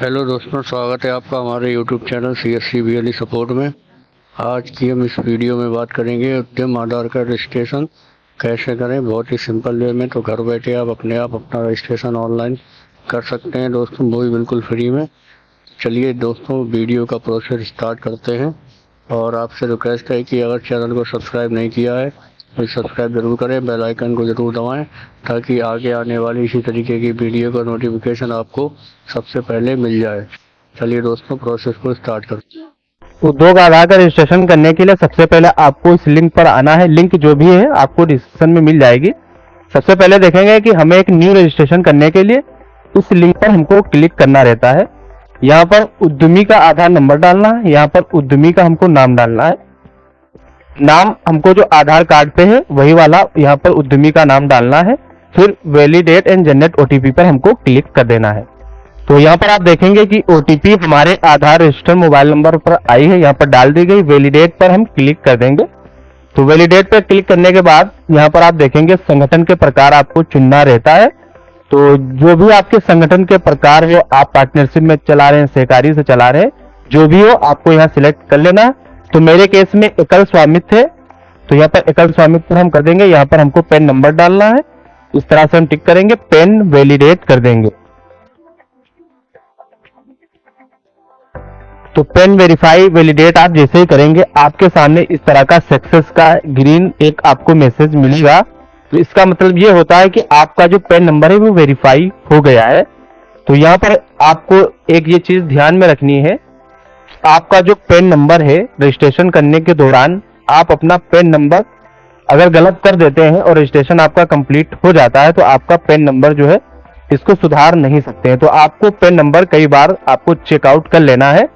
Hello दोस्तों, स्वागत है आपका हमारे YouTube channel CSC BLE support में। आज की हम इस वीडियो में बात करेंगे उद्यम आधार कार्ड रजिस्ट्रेशन कैसे करें। बहुत ही सिंपल वे में, तो घर बैठे आप अपना रजिस्ट्रेशन ऑनलाइन कर सकते हैं दोस्तों, वो भी बिल्कुल फ्री में। चलिए दोस्तों, वीडियो का प्रोसेस स्टार्ट करते हैं। और आपसे रिक्वेस्ट है कि अगर चैनल को सब्सक्राइब नहीं किया है तो सब्सक्राइब जरूर करें, बेल आइकन को जरूर दबाएं ताकि आगे आने वाली इसी तरीके की वीडियो का नोटिफिकेशन आपको सबसे पहले मिल जाए। चलिए दोस्तों, प्रोसेस को स्टार्ट करते हैं। उद्योग आधार का रजिस्ट्रेशन करने के लिए सबसे पहले आपको इस लिंक पर आना है। लिंक जो भी है आपको डिस्क्रिप्शन में मिल जाएगी। सबसे पहले देखेंगे कि हमें एक न्यू रजिस्ट्रेशन करने के लिए इस लिंक पर हमको क्लिक करना रहता है। यहाँ पर उद्यमी का आधार नंबर डालना है, यहाँ पर उद्यमी का हमको नाम डालना है। नाम हमको जो आधार कार्ड पे है वही वाला यहाँ पर उद्यमी का नाम डालना है। फिर वैलिडेट एंड जनरेट OTP पर हमको क्लिक कर देना है। तो यहाँ पर आप देखेंगे कि OTP हमारे आधार रजिस्टर मोबाइल नंबर पर आई है, यहाँ पर डाल दी गई। वैलिडेट पर हम क्लिक कर देंगे। तो वैलिडेट पर क्लिक करने के बाद यहाँ पर आप देखेंगे संगठन के प्रकार आपको चुनना रहता है। तो जो भी आपके संगठन के प्रकार हो, आप पार्टनरशिप में चला रहे हैं, सहकारी से चला रहे हैं, जो भी हो आपको यहाँ सिलेक्ट कर लेना है। तो मेरे केस में एकल स्वामित्व है, तो यहाँ पर एकल स्वामित्व पर हम कर देंगे। यहाँ पर हमको पेन नंबर डालना है, इस तरह से हम टिक करेंगे, पेन वैलिडेट कर देंगे। तो पेन वेरीफाई वैलिडेट आप जैसे ही करेंगे आपके सामने इस तरह का सक्सेस का ग्रीन एक आपको मैसेज मिलेगा। तो इसका मतलब ये होता है कि आपका जो पेन नंबर है वो वेरीफाई हो गया है। तो यहाँ पर आपको एक ये चीज ध्यान में रखनी है, आपका जो पेन नंबर है रजिस्ट्रेशन करने के दौरान आप अपना पेन नंबर अगर गलत कर देते हैं और रजिस्ट्रेशन आपका कंप्लीट हो जाता है तो आपका पेन नंबर जो है इसको सुधार नहीं सकते हैं। तो आपको पेन नंबर कई बार आपको चेकआउट कर लेना है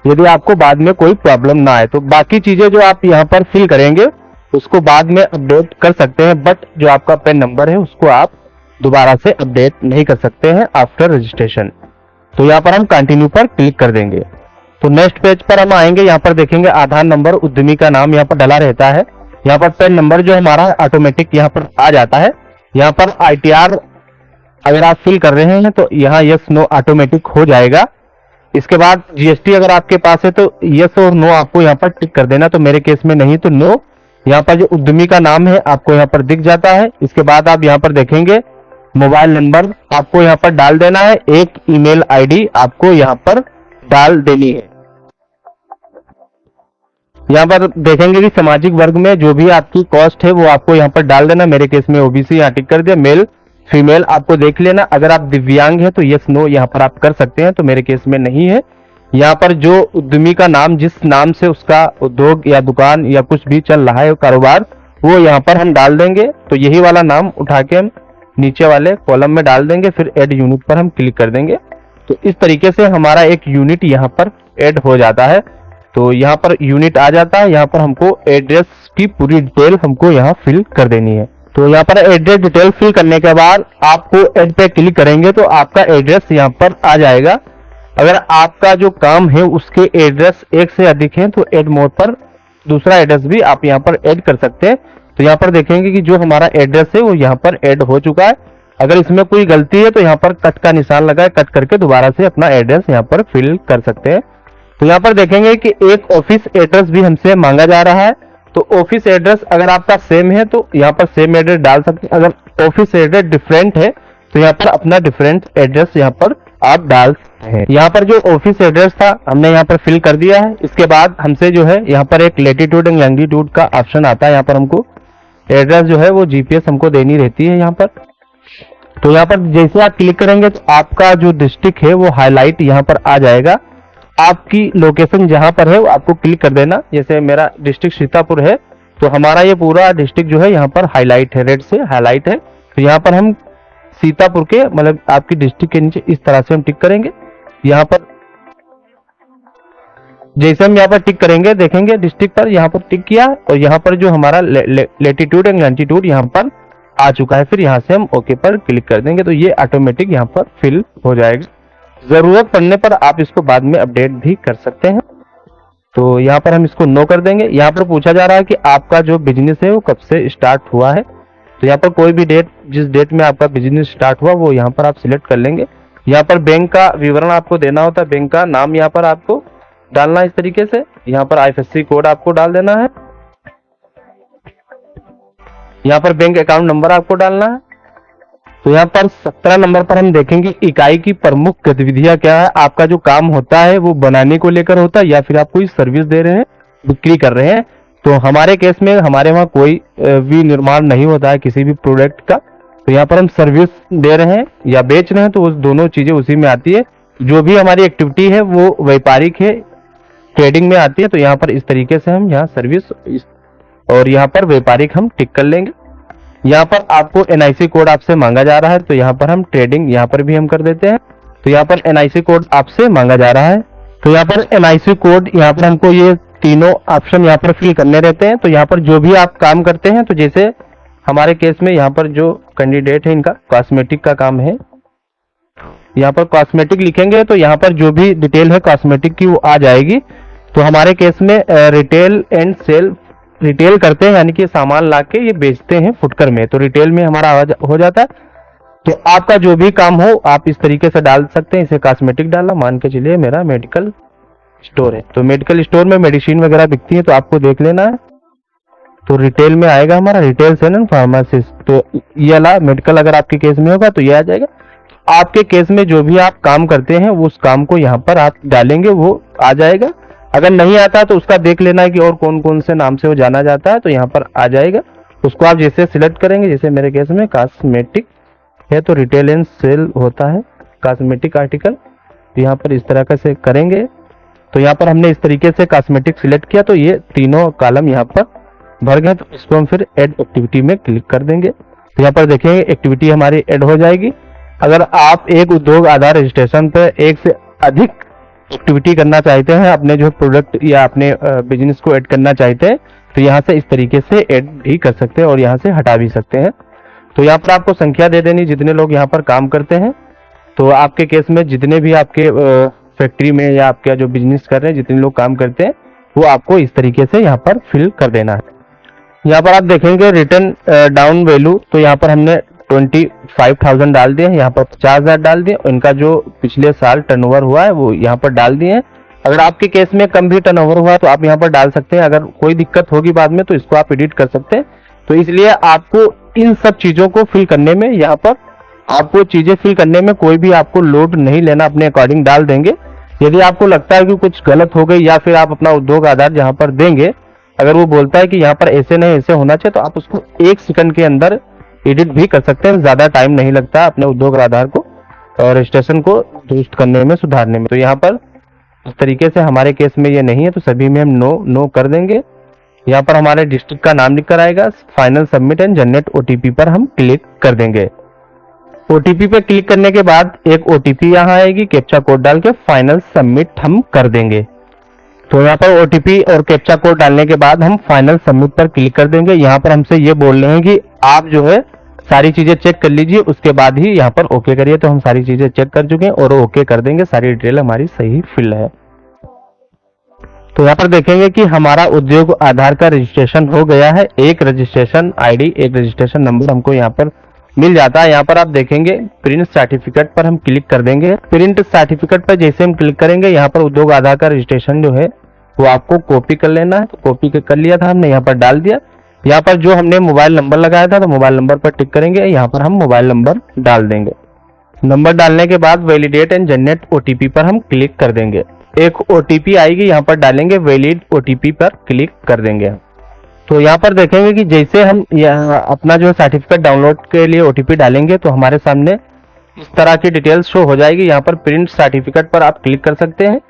यदि आपको बाद में कोई प्रॉब्लम ना आए। तो बाकी चीजें जो आप यहाँ पर फिल करेंगे उसको बाद में अपडेट कर सकते हैं, बट जो आपका पेन नंबर है उसको आप दोबारा से अपडेट नहीं कर सकते हैं आफ्टर रजिस्ट्रेशन। तो यहाँ पर हम कंटिन्यू पर क्लिक कर देंगे। तो नेक्स्ट पेज पर हम आएंगे। यहाँ पर देखेंगे आधार नंबर, उद्यमी का नाम यहाँ पर डला रहता है। यहाँ पर पेन नंबर जो हमारा ऑटोमेटिक यहाँ पर आ जाता है। यहाँ पर ITR अगर आप फिल कर रहे हैं तो यहाँ यस नो ऑटोमेटिक हो जाएगा। इसके बाद GST अगर आपके पास है तो यस और नो आपको यहाँ पर टिक कर देना। तो मेरे केस में नहीं तो नो। यहाँ पर जो उद्यमी का नाम है आपको यहाँ पर दिख जाता है। इसके बाद आप यहाँ पर देखेंगे मोबाइल नंबर आपको यहाँ पर डाल देना है, एक ईमेल ID आपको यहाँ पर डाल देनी है। यहाँ पर देखेंगे कि सामाजिक वर्ग में जो भी आपकी कॉस्ट है वो आपको यहाँ पर डाल देना। मेरे केस में OBC यहाँ टिक कर दिया। मेल फीमेल आपको देख लेना। अगर आप दिव्यांग है तो यस नो यहाँ पर आप कर सकते हैं, तो मेरे केस में नहीं है। यहाँ पर जो उद्यमी का नाम, जिस नाम से उसका उद्योग या दुकान या कुछ भी चल रहा है कारोबार, वो यहाँ पर हम डाल देंगे। तो यही वाला नाम उठा के हम नीचे वाले कॉलम में डाल देंगे। फिर ऐड यूनिट पर हम क्लिक कर देंगे। तो इस तरीके से हमारा एक यूनिट यहाँ पर ऐड हो जाता है। तो यहाँ पर यूनिट आ जाता है। यहाँ पर हमको एड्रेस की पूरी डिटेल हमको यहाँ फिल कर देनी है। तो यहाँ पर एड्रेस डिटेल फिल करने के बाद आपको ऐड पे क्लिक करेंगे तो आपका एड्रेस यहाँ पर आ जाएगा। अगर आपका जो काम है उसके एड्रेस एक से अधिक है तो ऐड मोड पर दूसरा एड्रेस भी आप यहाँ पर ऐड कर सकते हैं। तो यहाँ पर देखेंगे कि जो हमारा एड्रेस है वो यहाँ पर ऐड हो चुका है। अगर इसमें कोई गलती है तो यहाँ पर कट का निशान लगा है, कट करके दोबारा से अपना एड्रेस यहाँ पर फिल कर सकते हैं। तो यहाँ पर देखेंगे कि एक ऑफिस एड्रेस भी हमसे मांगा जा रहा है। तो ऑफिस एड्रेस अगर आपका सेम है तो यहाँ पर सेम एड्रेस डाल सकते हैं। अगर ऑफिस एड्रेस डिफरेंट है तो यहाँ पर अपना डिफरेंट एड्रेस यहाँ पर आप डाल सकते हैं। यहाँ पर जो ऑफिस एड्रेस था हमने यहाँ पर फिल कर दिया है। इसके बाद हमसे जो है यहाँ पर एक लैटिट्यूड एंड लॉन्गिट्यूड का ऑप्शन आता है। यहाँ पर हमको एड्रेस जो है वो GPS हमको देनी रहती है यहाँ पर। तो यहाँ पर जैसे आप क्लिक करेंगे तो आपका जो डिस्ट्रिक्ट है वो हाईलाइट यहाँ पर आ जाएगा। आपकी लोकेशन जहां पर है वो आपको क्लिक कर देना। जैसे मेरा डिस्ट्रिक्ट सीतापुर है तो हमारा ये पूरा डिस्ट्रिक्ट जो है यहाँ पर हाईलाइट है, रेड से हाईलाइट है। तो यहाँ पर हम सीतापुर के मतलब आपकी डिस्ट्रिक्ट के नीचे इस तरह से हम टिक करेंगे। यहाँ पर जैसे हम यहाँ पर टिक करेंगे देखेंगे डिस्ट्रिक्ट पर यहाँ पर टिक किया और यहाँ पर जो हमारा लैटिट्यूड एंड लॉन्जिट्यूड यहाँ पर आ चुका है। फिर यहाँ से हम ओके पर क्लिक कर देंगे तो ये ऑटोमेटिक यहाँ पर फिल हो जाएगा। जरूरत पड़ने पर आप इसको बाद में अपडेट भी कर सकते हैं। तो यहाँ पर हम इसको नो कर देंगे। यहाँ पर पूछा जा रहा है कि आपका जो बिजनेस है वो कब से स्टार्ट हुआ है। तो यहाँ पर कोई भी डेट, जिस डेट में आपका बिजनेस स्टार्ट हुआ वो यहाँ पर आप सिलेक्ट कर लेंगे। यहाँ पर बैंक का विवरण आपको देना होता है, बैंक का नाम यहाँ पर आपको डालना है इस तरीके से। यहाँ पर IFSC कोड आपको डाल देना है। यहाँ पर बैंक अकाउंट नंबर आपको डालना है। तो यहाँ पर 17 नंबर पर हम देखेंगे इकाई की प्रमुख गतिविधियां क्या है। आपका जो काम होता है वो बनाने को लेकर होता है या फिर आप कोई सर्विस दे रहे हैं, बिक्री कर रहे हैं। तो हमारे केस में हमारे वहाँ कोई भी निर्माण नहीं होता है किसी भी प्रोडक्ट का। तो यहाँ पर हम सर्विस दे रहे हैं या बेच रहे हैं, तो उस दोनों चीजें उसी में आती है। जो भी हमारी एक्टिविटी है वो व्यापारिक है, ट्रेडिंग में आती है। तो यहाँ पर इस तरीके से हम यहाँ सर्विस और यहाँ पर व्यापारिक हम टिक कर लेंगे। यहाँ पर आपको NIC कोड आपसे मांगा जा रहा है, तो यहाँ पर हम ट्रेडिंग यहाँ पर भी हम कर देते हैं। तो यहाँ पर NIC कोड आपसे मांगा जा रहा है, तो यहाँ पर NIC कोड यहाँ पर हमको ये तीनों ऑप्शन यहाँ पर फिल करने रहते हैं। तो यहाँ पर जो भी आप काम करते हैं, तो जैसे हमारे केस में यहाँ पर जो कैंडिडेट है इनका कॉस्मेटिक का काम है, यहाँ पर कॉस्मेटिक लिखेंगे तो यहाँ पर जो भी डिटेल है कॉस्मेटिक की वो आ जाएगी। तो हमारे केस में रिटेल एंड सेल, रिटेल करते हैं यानी कि सामान लाके ये बेचते हैं फुटकर में, तो रिटेल में हमारा हो जाता है। तो आपका जो भी काम हो आप इस तरीके से डाल सकते हैं। इसे कॉस्मेटिक डाला, मान के चलिए मेरा मेडिकल स्टोर है, तो मेडिकल स्टोर में मेडिसिन वगैरह बिकती है, तो आपको देख लेना है। तो रिटेल में आएगा हमारा रिटेल सेल एंड फार्मासिस्ट, तो ये वाला मेडिकल अगर आपके केस में होगा तो ये आ जाएगा। आपके केस में जो भी आप काम करते हैं उस काम को यहाँ पर आप डालेंगे, वो आ जाएगा। अगर नहीं आता तो उसका देख लेना है कि और कौन कौन से नाम से वो जाना जाता है, तो यहाँ पर आ जाएगा। उसको आप जैसे सिलेक्ट करेंगे, जैसे मेरे केस में कॉस्मेटिक है तो रिटेल एंड सेल होता है कॉस्मेटिक आर्टिकल, तो यहाँ पर इस तरह से करेंगे। तो यहाँ पर हमने इस तरीके से कॉस्मेटिक सिलेक्ट किया, तो ये तीनों कॉलम यहाँ पर भर गए। तो इसको हम फिर ऐड एक्टिविटी में क्लिक कर देंगे, तो यहाँ पर देखेंगे एक्टिविटी हमारी ऐड हो जाएगी। अगर आप एक उद्योग आधार रजिस्ट्रेशन पर एक से अधिक एक्टिविटी करना चाहते हैं, अपने जो प्रोडक्ट या अपने बिजनेस को ऐड करना चाहते हैं, तो यहाँ से इस तरीके से ऐड भी कर सकते हैं और यहाँ से हटा भी सकते हैं। तो यहाँ पर आपको संख्या दे देनी जितने लोग यहाँ पर काम करते हैं। तो आपके केस में जितने भी आपके फैक्ट्री में या आपका जो बिजनेस कर रहे हैं जितने लोग काम करते हैं, वो आपको इस तरीके से यहाँ पर फिल कर देना है। यहाँ पर आप देखेंगे रिटर्न डाउन वैल्यू, तो यहाँ पर हमने 25,000 डाल दिए, यहाँ पर 50,000 डाल दिए। इनका जो पिछले साल टर्नओवर हुआ है वो यहाँ पर डाल दिए हैं। अगर आपके केस में कम भी टर्नओवर हुआ तो आप यहाँ पर डाल सकते हैं। अगर कोई दिक्कत होगी बाद में तो इसको आप एडिट कर सकते हैं। तो इसलिए आपको इन सब चीजों को फिल करने में, यहाँ पर आपको चीजें फिल करने में कोई भी आपको लोड नहीं लेना, अपने अकॉर्डिंग डाल देंगे। यदि आपको लगता है कि कुछ गलत हो गई या फिर आप अपना उद्योग आधार जहाँ पर देंगे, अगर वो बोलता है कि यहाँ पर ऐसे नहीं ऐसे होना चाहिए, तो आप उसको 1 सेकंड के अंदर एडिट भी कर सकते हैं। ज्यादा टाइम नहीं लगता अपने उद्योग आधार को और रजिस्ट्रेशन को दुरुस्त करने में, सुधारने में। तो यहाँ पर इस तरीके से हमारे केस में ये नहीं है, तो सभी में हम नो कर देंगे। यहाँ पर हमारे डिस्ट्रिक्ट का नाम लिख कर आएगा। Final submit and generate OTP पर हम क्लिक कर देंगे। OTP पे क्लिक करने के बाद एक OTP यहाँ आएगी, कैप्चा कोड डाल के फाइनल सबमिट हम कर देंगे। तो यहाँ पर OTP और कैप्चा कोड डालने के बाद हम फाइनल सबमिट पर क्लिक कर देंगे। यहाँ पर हमसे ये बोल रहे हैं कि आप जो है सारी चीजें चेक कर लीजिए, उसके बाद ही यहाँ पर ओके करिए। तो हम सारी चीजें चेक कर चुके हैं और ओके कर देंगे, सारी डिटेल हमारी सही फिल है। तो यहाँ पर देखेंगे कि हमारा उद्योग आधार का रजिस्ट्रेशन हो गया है। एक रजिस्ट्रेशन ID, एक रजिस्ट्रेशन नंबर हमको यहाँ पर मिल जाता है। यहाँ पर आप देखेंगे प्रिंट सर्टिफिकेट पर हम क्लिक कर देंगे। प्रिंट सर्टिफिकेट पर जैसे हम क्लिक करेंगे, यहाँ पर उद्योग आधार का रजिस्ट्रेशन जो है वो आपको कॉपी कर लेना है। तो कॉपी कर लिया था हमने, यहाँ पर डाल दिया। यहाँ पर जो हमने मोबाइल नंबर लगाया था, तो मोबाइल नंबर पर टिक करेंगे, यहाँ पर हम मोबाइल नंबर डाल देंगे। नंबर डालने के बाद वैलिडेट एंड जनरेट OTP पर हम क्लिक कर देंगे। एक OTP आएगी, यहाँ पर डालेंगे, वैलिड OTP पर क्लिक कर देंगे। तो यहाँ पर देखेंगे कि जैसे हम अपना जो सर्टिफिकेट डाउनलोड के लिए OTP डालेंगे, तो हमारे सामने इस तरह की डिटेल्स शो हो जाएगी। यहाँ पर प्रिंट सर्टिफिकेट पर आप क्लिक कर सकते हैं।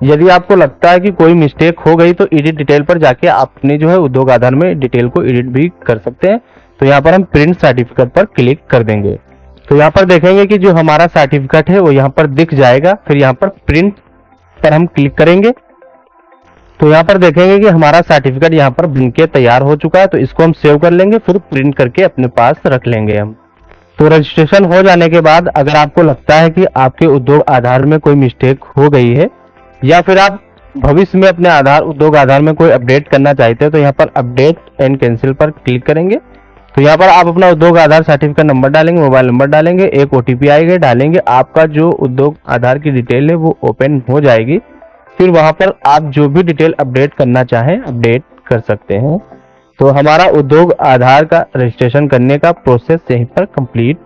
यदि आपको लगता है कि कोई मिस्टेक हो गई, तो एडिट डिटेल पर जाके आपने जो है उद्योग आधार में डिटेल को एडिट भी कर सकते हैं। तो यहाँ पर हम प्रिंट सर्टिफिकेट पर क्लिक कर देंगे। तो यहाँ पर देखेंगे कि जो हमारा सर्टिफिकेट है वो यहाँ पर दिख जाएगा। फिर यहाँ पर प्रिंट पर हम क्लिक करेंगे, तो यहाँ पर देखेंगे कि हमारा सर्टिफिकेट यहाँ पर बनके तैयार हो चुका है। तो इसको हम सेव कर लेंगे, फिर प्रिंट करके अपने पास रख लेंगे हम। तो रजिस्ट्रेशन हो जाने के बाद अगर आपको लगता है कि आपके उद्योग आधार में कोई मिस्टेक हो गई है, या फिर आप भविष्य में अपने उद्योग आधार में कोई अपडेट करना चाहते हैं, तो यहाँ पर अपडेट एंड कैंसिल पर क्लिक करेंगे। तो यहाँ पर आप अपना उद्योग आधार सर्टिफिकेट नंबर डालेंगे, मोबाइल नंबर डालेंगे, एक ओटीपी आएगा डालेंगे, आपका जो उद्योग आधार की डिटेल है वो ओपन हो जाएगी। फिर वहां पर आप जो भी डिटेल अपडेट करना चाहें अपडेट कर सकते हैं। तो हमारा उद्योग आधार का रजिस्ट्रेशन करने का प्रोसेस यहीं पर कंप्लीट